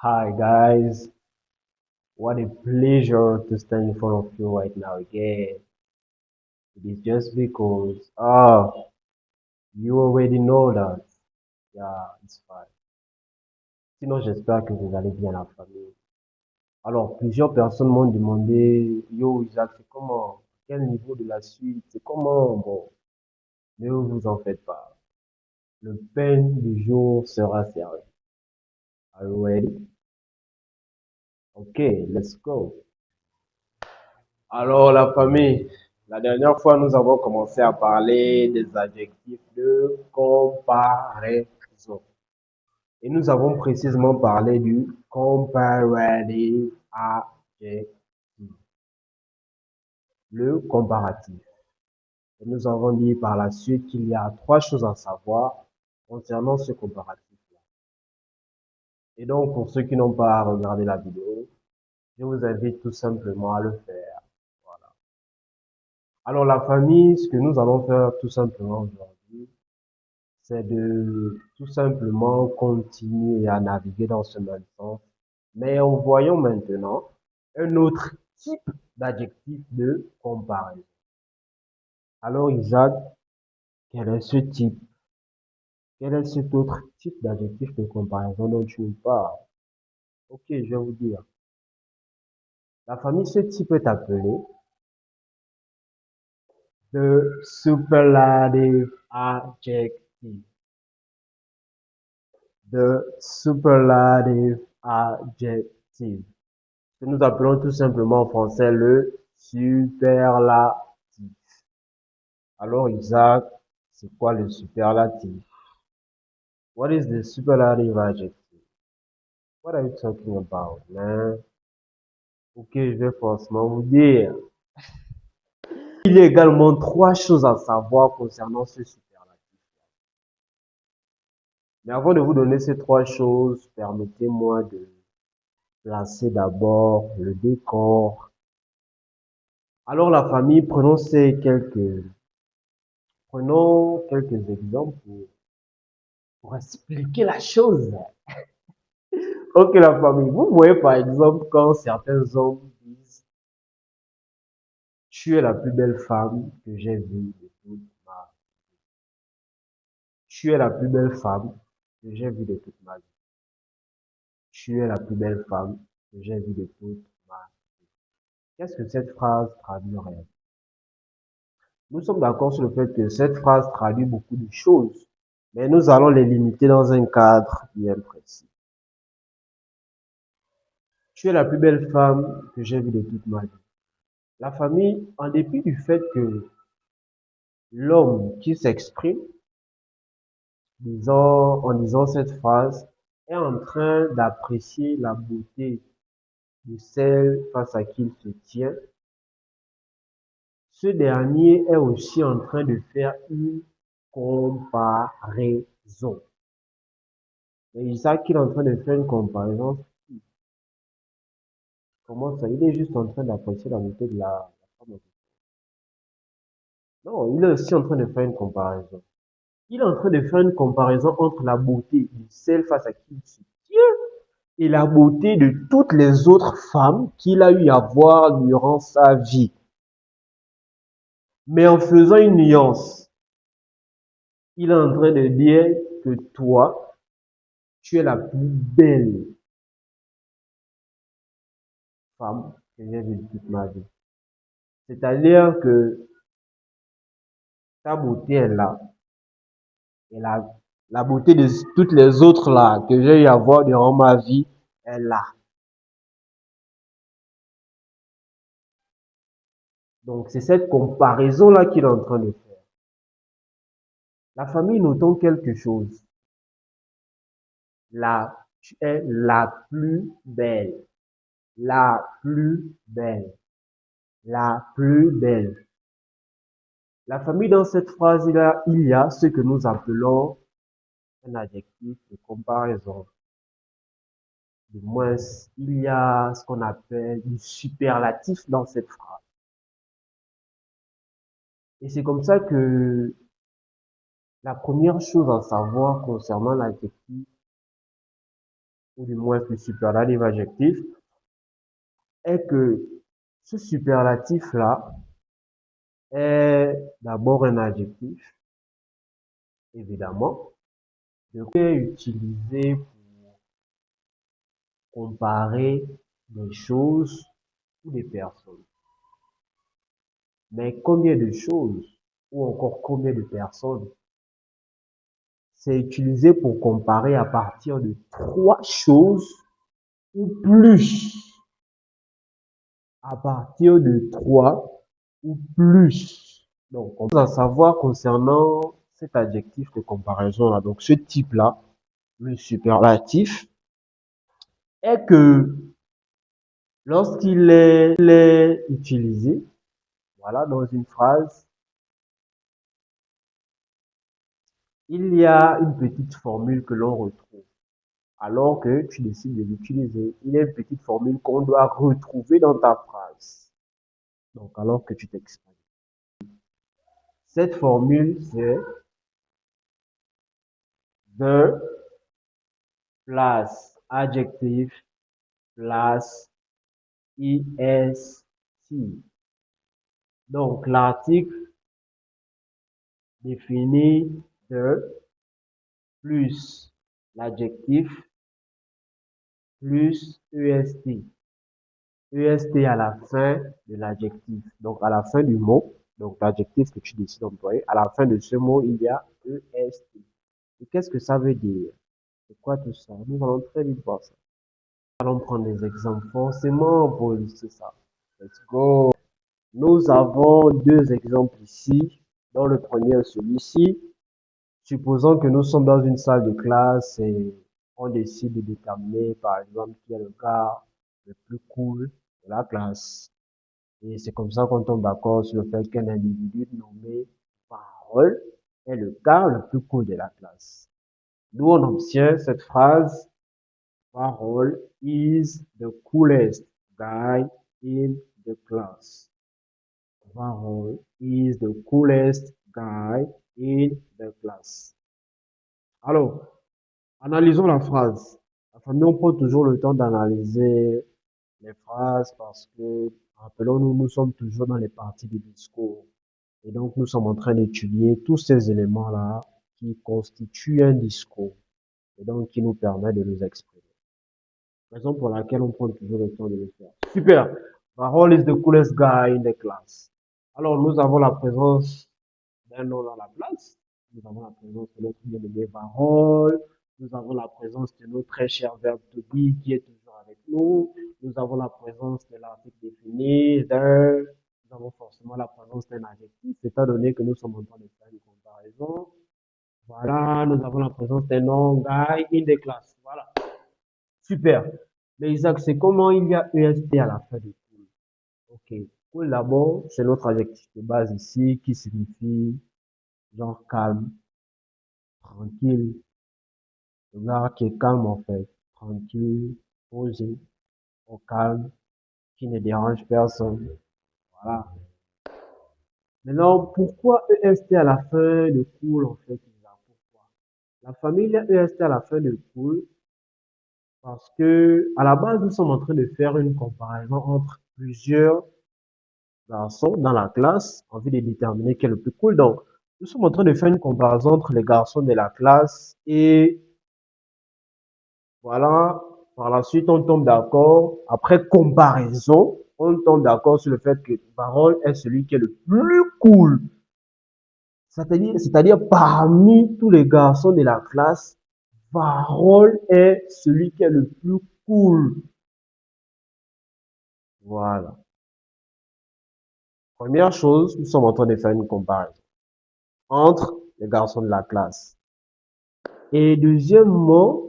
Hi guys, what a pleasure to stand in front of you right now again. It is just because, you already know that. Yeah, it's fine. Sinon, j'espère que vous allez bien la famille. Alors, plusieurs personnes m'ont demandé, yo Isaac, c'est comment? Quel niveau de la suite? C'est comment? Bon, ne vous en faites pas. Le pain du jour sera servi. Are you ready? Okay, let's go. Alors, la famille, la dernière fois, nous avons commencé à parler des adjectifs de comparaison. Et nous avons précisément parlé du comparative adjective, le comparatif. Et nous avons dit par la suite qu'il y a trois choses à savoir concernant ce comparatif-là. Et donc, pour ceux qui n'ont pas regardé la vidéo, je vous invite tout simplement à le faire. Voilà. Alors, la famille, ce que nous allons faire tout simplement aujourd'hui, c'est de tout simplement continuer à naviguer dans ce même sens, mais en voyant maintenant un autre type d'adjectif de comparaison. Alors, Isaac, quel est ce type? Quel est cet autre type d'adjectif de comparaison dont tu me parles? Ok, je vais vous dire. La famille, ce type est appelé the superlative adjective. The superlative adjective. Que nous appelons tout simplement en français le superlatif. Alors, Isaac, c'est quoi le superlatif? What is the superlative adjective? What are you talking about, man? Ok, je vais forcément vous dire. Il y a également trois choses à savoir concernant ce superlatif. Mais avant de vous donner ces trois choses, permettez-moi de placer d'abord le décor. Alors, la famille, prenons quelques exemples pour expliquer la chose. Ok, la famille. Vous voyez par exemple quand certains hommes disent, tu es la plus belle femme que j'ai vue de toute ma vie. Tu es la plus belle femme que j'ai vue de toute ma vie. Tu es la plus belle femme que j'ai vue de toute ma vie. Qu'est-ce que cette phrase traduit réellement? Nous sommes d'accord sur le fait que cette phrase traduit beaucoup de choses, mais nous allons les limiter dans un cadre bien précis. Tu es la plus belle femme que j'ai vue de toute ma vie. La famille, en dépit du fait que l'homme qui s'exprime en disant cette phrase, est en train d'apprécier la beauté de celle face à qui il se tient. Ce dernier est aussi en train de faire une comparaison. Et Isaac, il est en train de faire une comparaison. Comment ça? Il est juste en train d'apprécier la beauté de la femme. Non, il est aussi en train de faire une comparaison. Il est en train de faire une comparaison entre la beauté de celle face à qui il se tient et la beauté de toutes les autres femmes qu'il a eu à voir durant sa vie. Mais en faisant une nuance, il est en train de dire que toi, tu es la plus belle femme que j'ai vue de toute ma vie. C'est-à-dire que ta beauté est là. Et la beauté de toutes les autres là que j'ai eu à voir durant ma vie est là. Donc c'est cette comparaison là qu'il est en train de faire. La famille, notons quelque chose. Tu es la plus belle. La plus belle. La plus belle. La famille, dans cette phrase-là, il y a ce que nous appelons un adjectif de comparaison. Du moins, il y a ce qu'on appelle du superlatif dans cette phrase. Et c'est comme ça que la première chose à savoir concernant l'adjectif ou du moins le superlatif adjectif, est que ce superlatif-là est d'abord un adjectif, évidemment, de quoi est utilisé pour comparer des choses ou des personnes. Mais combien de choses ou encore combien de personnes, c'est utilisé pour comparer à partir de trois choses ou plus. À partir de trois ou plus. Donc, on peut en savoir concernant cet adjectif de comparaison-là. Donc, ce type-là, le superlatif, est que lorsqu'il est utilisé, voilà, dans une phrase, il y a une petite formule que l'on retrouve. Alors que tu décides de l'utiliser, il y a une petite formule qu'on doit retrouver dans ta phrase. Donc, alors que tu t'exprimes. Cette formule, c'est the plus adjectif plus est. Donc, l'article définit de plus l'adjectif plus est. Est à la fin de l'adjectif. Donc, à la fin du mot, donc l'adjectif que tu décides d'employer, à la fin de ce mot, il y a est. Et qu'est-ce que ça veut dire? C'est quoi tout ça? Nous allons très vite voir ça. Nous allons prendre des exemples forcément pour illustrer ça. Let's go. Nous avons deux exemples ici. Dans le premier, celui-ci. Supposons que nous sommes dans une salle de classe et on décide de déterminer, par exemple, qui est le gars le plus cool de la classe. Et c'est comme ça qu'on tombe d'accord sur le fait qu'un individu nommé Parole est le gars le plus cool de la classe. Nous, on obtient cette phrase: Parole is the coolest guy in the class. Parole is the coolest guy in the class. Alors, analysons la phrase. La famille, on prend toujours le temps d'analyser les phrases parce que, rappelons-nous, nous sommes toujours dans les parties du discours. Et donc, nous sommes en train d'étudier tous ces éléments-là qui constituent un discours et donc qui nous permettent de nous exprimer. Raison pour laquelle on prend toujours le temps de le faire. Super. Rahul is the coolest guy in the class. Alors, nous avons la présence d'un nom dans la place. Nous avons la présence de notre bien-aimé Rahul. Nous avons la présence de notre très cher verbe to be qui est toujours avec nous. Nous avons la présence de l'article défini, de. Nous avons forcément la présence d'un adjectif, étant donné que nous sommes en train de faire une comparaison. Voilà, nous avons la présence d'un nom, guy, in the class. Voilà. Super. Mais Isaac, c'est comment il y a est à la fin de cool. Ok. Cool d'abord, c'est notre adjectif de base ici qui signifie genre calme, tranquille. Le gars qui est calme en fait. Tranquille, posé, au calme, qui ne dérange personne. Voilà. Maintenant, pourquoi est à la fin de cool en fait, Isaac? Pourquoi? La famille est à la fin de cool parce que à la base, nous sommes en train de faire une comparaison entre plusieurs garçons dans la classe en vue de déterminer quel est le plus cool. Donc, nous sommes en train de faire une comparaison entre les garçons de la classe et voilà, par la suite, on tombe d'accord. Après comparaison, on tombe d'accord sur le fait que Parole est celui qui est le plus cool. C'est-à-dire parmi tous les garçons de la classe, Parole est celui qui est le plus cool. Voilà. Première chose, nous sommes en train de faire une comparaison entre les garçons de la classe. Et deuxièmement,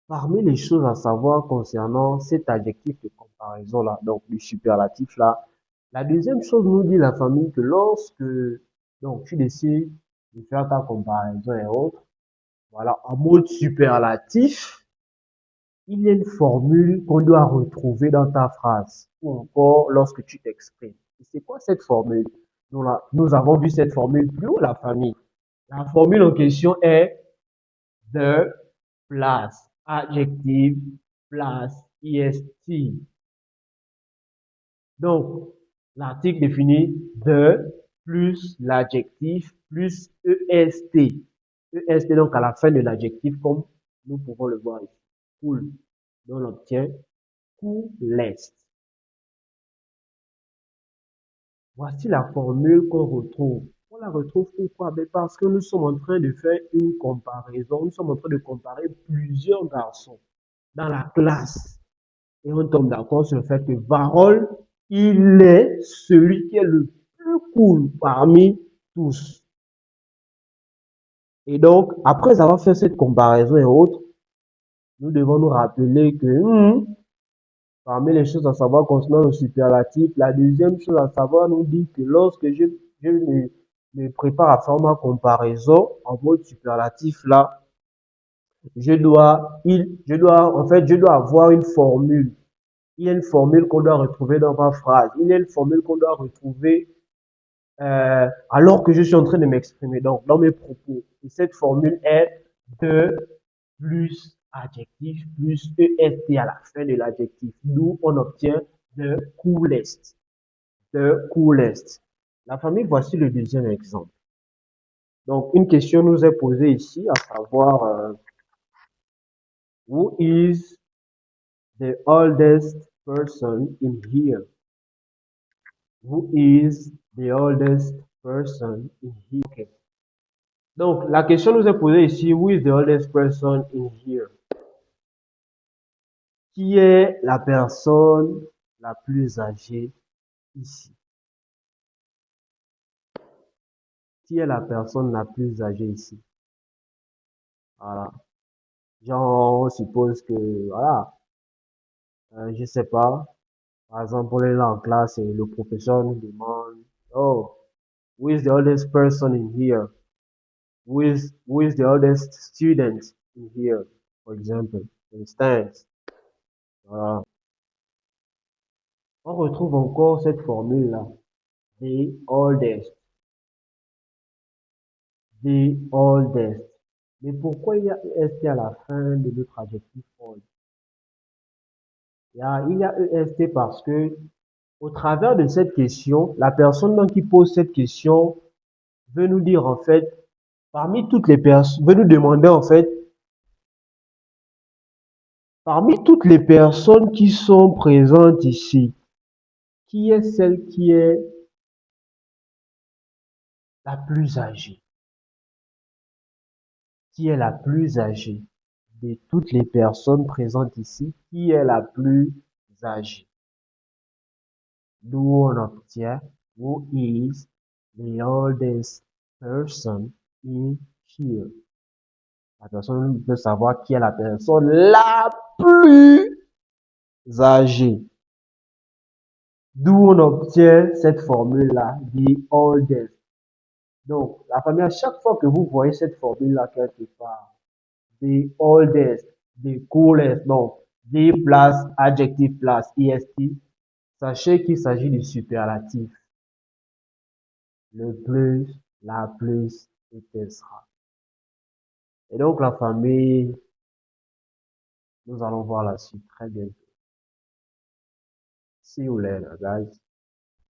parmi les choses à savoir concernant cet adjectif de comparaison-là, donc le superlatif-là, la deuxième chose nous dit la famille que lorsque donc tu décides de faire ta comparaison et autres, voilà, en mode superlatif, il y a une formule qu'on doit retrouver dans ta phrase ou encore lorsque tu t'exprimes. Et c'est quoi cette formule? Nous avons vu cette formule plus haut, la famille. La formule en question est the plus adjectif plus est. Donc, l'article définit de plus l'adjectif plus est. Est donc à la fin de l'adjectif, comme nous pouvons le voir ici. Cool. Donc, on obtient coolest. Voici la formule qu'on retrouve. On la retrouve pourquoi? Parce que nous sommes en train de faire une comparaison. Nous sommes en train de comparer plusieurs garçons dans la classe. Et on tombe d'accord sur le fait que Varol, il est celui qui est le plus cool parmi tous. Et donc, après avoir fait cette comparaison et autres, nous devons nous rappeler que parmi les choses à savoir concernant le superlatif, la deuxième chose à savoir nous dit que lorsque je me prépare à faire ma comparaison en mode superlatif là, je dois avoir une formule. Il y a une formule qu'on doit retrouver dans ma phrase. Il y a une formule qu'on doit retrouver alors que je suis en train de m'exprimer donc dans mes propos. Et cette formule est de plus adjectif plus est à la fin de l'adjectif. D'où on obtient de coolest. De coolest. La famille, voici le deuxième exemple. Donc, une question nous est posée ici, à savoir, who is the oldest person in here? Who is the oldest person in here? Okay. Donc, la question nous est posée ici, who is the oldest person in here? Qui est la personne la plus âgée ici? Qui est la personne la plus âgée ici? Voilà. Genre, on suppose que, voilà, je sais pas. Par exemple, on est là en classe et le professeur nous demande, oh, who is the oldest person in here? Who is the oldest student in here? For example, instance. Voilà. On retrouve encore cette formule-là. The oldest. The oldest. Mais pourquoi il y a EST à la fin de notre adjectif old? Il y a EST parce que, au travers de cette question, la personne donc qui pose cette question veut nous dire en fait, parmi toutes les personnes, veut nous demander en fait, parmi toutes les personnes qui sont présentes ici, qui est celle qui est la plus âgée? Qui est la plus âgée de toutes les personnes présentes ici? Qui est la plus âgée? D'où on obtient who is the oldest person in here. La personne veut savoir qui est la personne la plus âgée. D'où on obtient cette formule-là, the oldest. Donc, la famille, à chaque fois que vous voyez cette formule-là quelque part, the oldest, the coolest, donc, the plus adjective plus est, sachez qu'il s'agit du superlatif. Le plus, la plus, etc. Et donc, la famille, nous allons voir la suite très bientôt. See you later, guys.